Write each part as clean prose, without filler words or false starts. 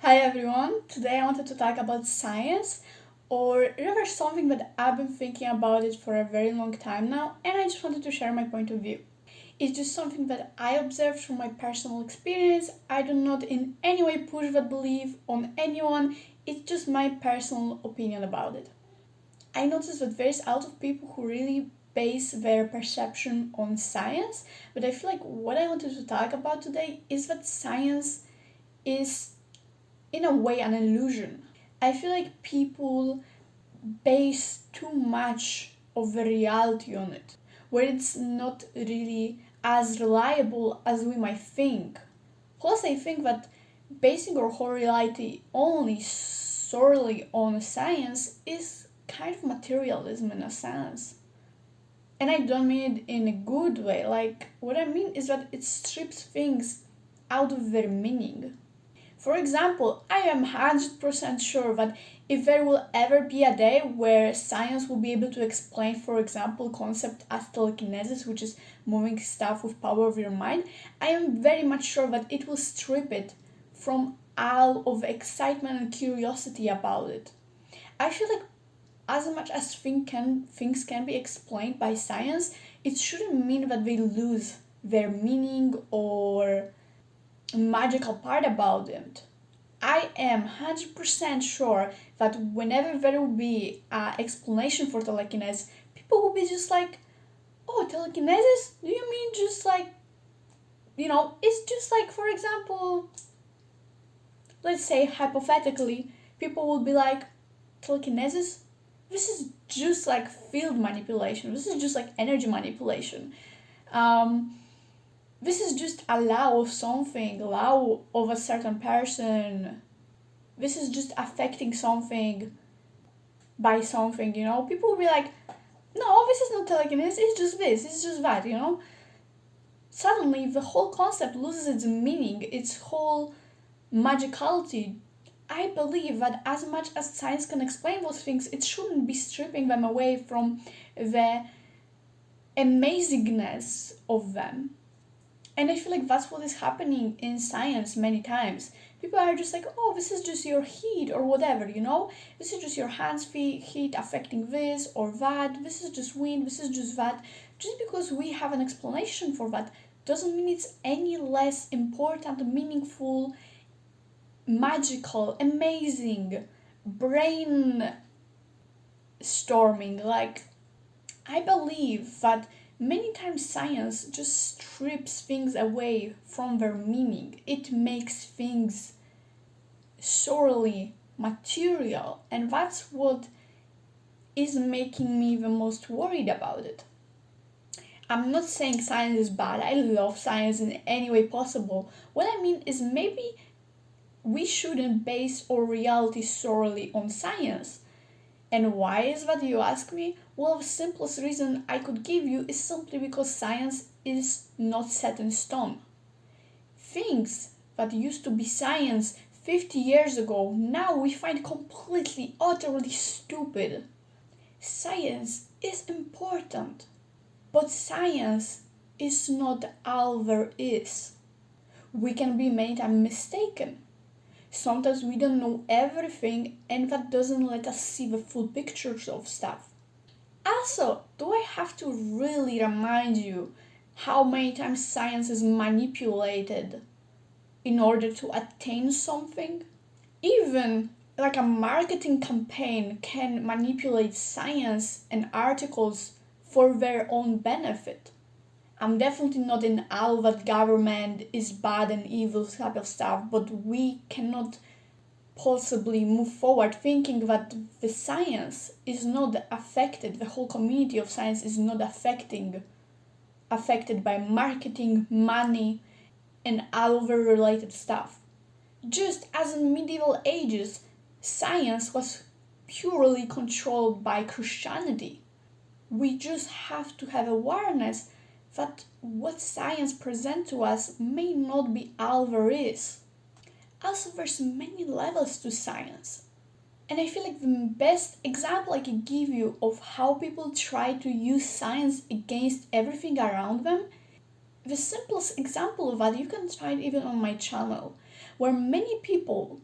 Hi everyone, today I wanted to talk about science, or rather something that I've been thinking about it for a very long time now, and I just wanted to share my point of view. It's just something that I observed from my personal experience. I do not in any way push that belief on anyone, it's just my personal opinion about it. I noticed that there's a lot of people who really base their perception on science, but I feel like what I wanted to talk about today is that science is in a way an illusion. I feel like people base too much of the reality on it, where it's not really as reliable as we might think. Plus, I think that basing our whole reality only solely on science is kind of materialism in a sense. And I don't mean it in a good way. Like, what I mean is that it strips things out of their meaning. For example, I am 100% sure that if there will ever be a day where science will be able to explain, for example, concept as telekinesis, which is moving stuff with power of your mind, I am very much sure that it will strip it from all of the excitement and curiosity about it. I feel like as much as things can be explained by science, it shouldn't mean that they lose their meaning or magical part about it. I am 100% sure that whenever there will be an explanation for telekinesis, people will be just like, oh, telekinesis? Do you mean just like, it's just like, for example, let's say hypothetically, people will be like, telekinesis? This is just like field manipulation. This is just like energy manipulation. Um, this is just a law of something, law of a certain person. This is just affecting something by something. People will be like, no, this is not telekinesis, it's just this, it's just that. Suddenly, the whole concept loses its meaning, its whole magicality. I believe that as much as science can explain those things, it shouldn't be stripping them away from the amazingness of them. And I feel like that's what is happening in science many times. People are just like, oh, this is just your heat or whatever. This is just your hands, feet, heat affecting this or that. This is just wind, this is just that. Just because we have an explanation for that doesn't mean it's any less important, meaningful, magical, amazing, brain storming. Like, I believe that many times science just strips things away from their meaning. It makes things sorely material, and that's what is making me the most worried about it. I'm not saying science is bad. I love science in any way possible. What I mean is maybe we shouldn't base our reality solely on science. And why is that, you ask me? Well, the simplest reason I could give you is simply because science is not set in stone. Things that used to be science 50 years ago, now we find completely, utterly stupid. Science is important, but science is not all there is. We can be many times mistaken. Sometimes we don't know everything, and that doesn't let us see the full pictures of stuff. Also, do I have to really remind you how many times science is manipulated in order to attain something? Even like a marketing campaign can manipulate science and articles for their own benefit. I'm definitely not in all that government is bad and evil type of stuff, but we cannot possibly move forward thinking that the science is not affected, the whole community of science is not affected by marketing, money, and all the related stuff. Just as in medieval ages, science was purely controlled by Christianity. We just have to have awareness that what science presents to us may not be all there is. Also, there's many levels to science. And I feel like the best example I could give you of how people try to use science against everything around them, the simplest example of that you can find even on my channel, where many people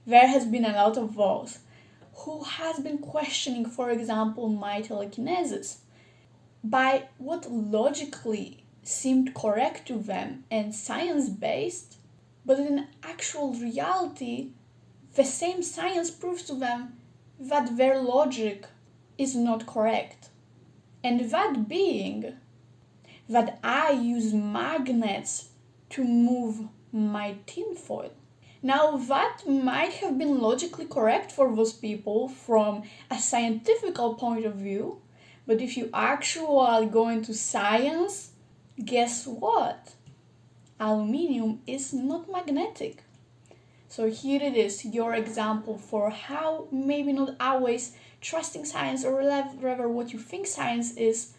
There has been a lot of those who has been questioning, for example, my telekinesis by what logically seemed correct to them and science-based, but in actual reality, the same science proves to them that their logic is not correct. And that being that I use magnets to move my tinfoil. Now, that might have been logically correct for those people from a scientific point of view, but if you actually go into science, guess what? Aluminium is not magnetic. So here it is, your example for how maybe not always trusting science or rather what you think science is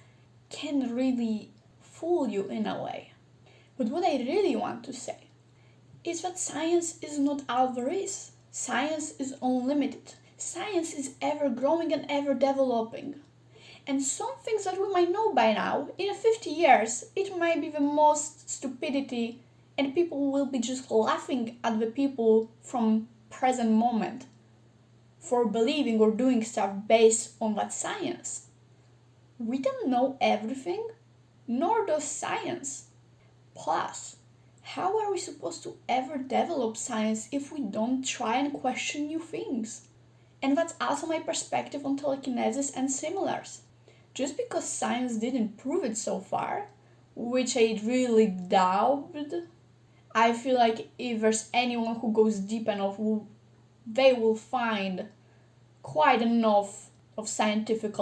can really fool you in a way. But what I really want to say is that science is not all there is. Science is unlimited. Science is ever growing and ever developing. And some things that we might know by now, in 50 years, it might be the most stupidity and people will be just laughing at the people from present moment for believing or doing stuff based on that science. We don't know everything, nor does science. Plus, how are we supposed to ever develop science if we don't try and question new things? And that's also my perspective on telekinesis and similars. Just because science didn't prove it so far, which I really doubt, I feel like if there's anyone who goes deep enough, they will find quite enough of scientific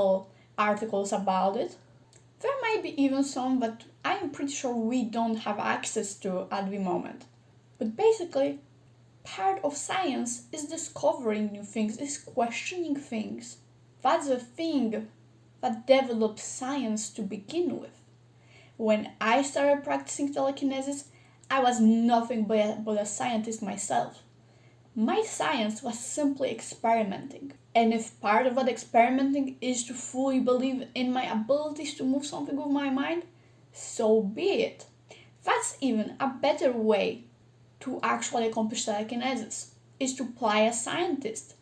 articles about it. There might be even some that I am pretty sure we don't have access to at the moment. But basically, part of science is discovering new things, is questioning things. That's the thing that developed science to begin with. When I started practicing telekinesis, I was nothing but a scientist myself. My science was simply experimenting. And if part of that experimenting is to fully believe in my abilities to move something with my mind, so be it. That's even a better way to actually accomplish telekinesis, is to play a scientist,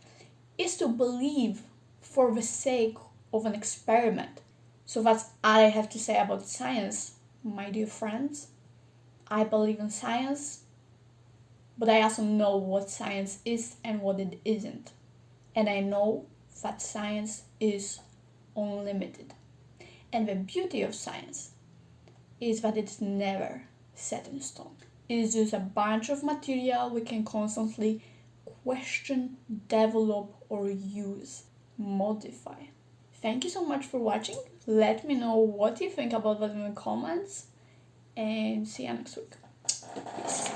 is to believe for the sake of an experiment. So that's all I have to say about science, my dear friends. I believe in science, but I also know what science is and what it isn't. And I know that science is unlimited. And the beauty of science is that it's never set in stone. It is just a bunch of material we can constantly question, develop, or use, modify. Thank you so much for watching. Let me know what you think about that in the comments. And see you next week. Peace.